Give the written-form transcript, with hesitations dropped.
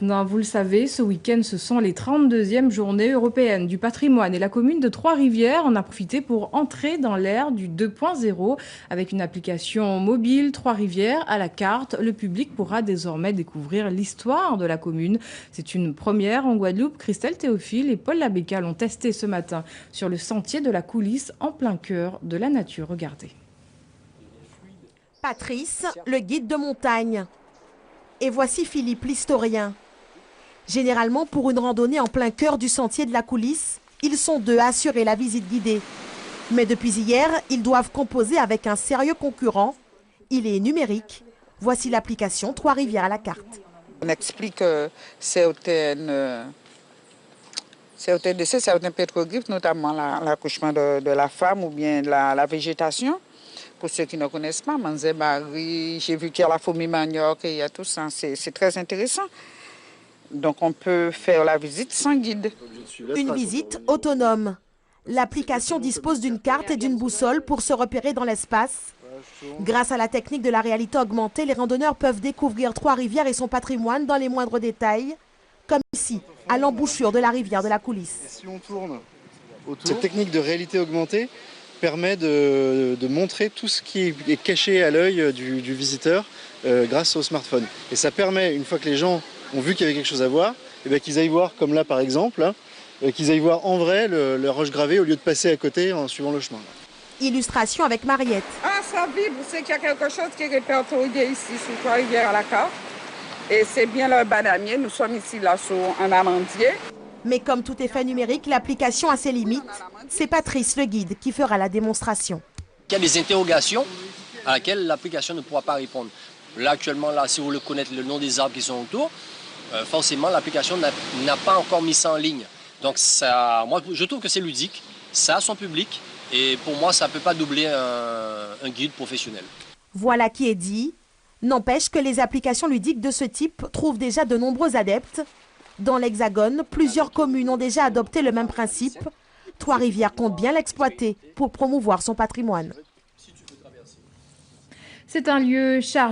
maintenant. Vous le savez, ce week-end, ce sont les 32e journées européennes du patrimoine. Et la commune de Trois-Rivières en a profité pour entrer dans l'ère du 2.0. Avec une application mobile Trois-Rivières à la carte, le public pourra désormais découvrir l'histoire de la commune. C'est une première en Guadeloupe. Christelle Théophile et Paul Labéca l'ont testé ce matin sur le sentier de la Coulisse en plein cœur de la nature. Regardez. Patrice, le guide de montagne. Et voici Philippe, l'historien. Généralement, pour une randonnée en plein cœur du sentier de la Coulisse, ils sont deux à assurer la visite guidée. Mais depuis hier, ils doivent composer avec un sérieux concurrent. Il est numérique. Voici l'application Trois-Rivières à la carte. On explique certains décès, certains pétroglyphes, notamment l'accouchement de la femme ou bien la végétation. Pour ceux qui ne connaissent pas, Manzebari, j'ai vu qu'il y a la fourmi manioc et il y a tout ça. C'est très intéressant. Donc on peut faire la visite sans guide. Une visite autonome. L'application dispose d'une carte et d'une boussole pour se repérer dans l'espace. Grâce à la technique de la réalité augmentée, les randonneurs peuvent découvrir Trois-Rivières et son patrimoine dans les moindres détails, comme ici, à l'embouchure de la rivière de la Coulisse. Si on tourne autour, cette technique de réalité augmentée permet de montrer tout ce qui est caché à l'œil du visiteur grâce au smartphone. Et ça permet, une fois que les gens ont vu qu'il y avait quelque chose à voir, qu'ils aillent voir, comme là par exemple, qu'ils aillent voir en vrai la roche gravée au lieu de passer à côté en suivant le chemin. Illustration avec Mariette. Ah, ça vibre, c'est qu'il y a quelque chose qui est répertorié ici sur Trois-Rivières à la carte. Et c'est bien le bananier, nous sommes ici là sur un amandier. Mais comme tout est fait numérique, l'application a ses limites. C'est Patrice, le guide, qui fera la démonstration. Il y a des interrogations à laquelle l'application ne pourra pas répondre. Là, actuellement, si vous voulez connaître le nom des arbres qui sont autour, forcément, l'application n'a pas encore mis ça en ligne. Donc, moi, je trouve que c'est ludique, ça a son public, et pour moi, ça ne peut pas doubler un guide professionnel. Voilà qui est dit. N'empêche que les applications ludiques de ce type trouvent déjà de nombreux adeptes. Dans l'Hexagone, plusieurs communes ont déjà adopté le même principe. Trois-Rivières compte bien l'exploiter pour promouvoir son patrimoine. C'est un lieu chargé.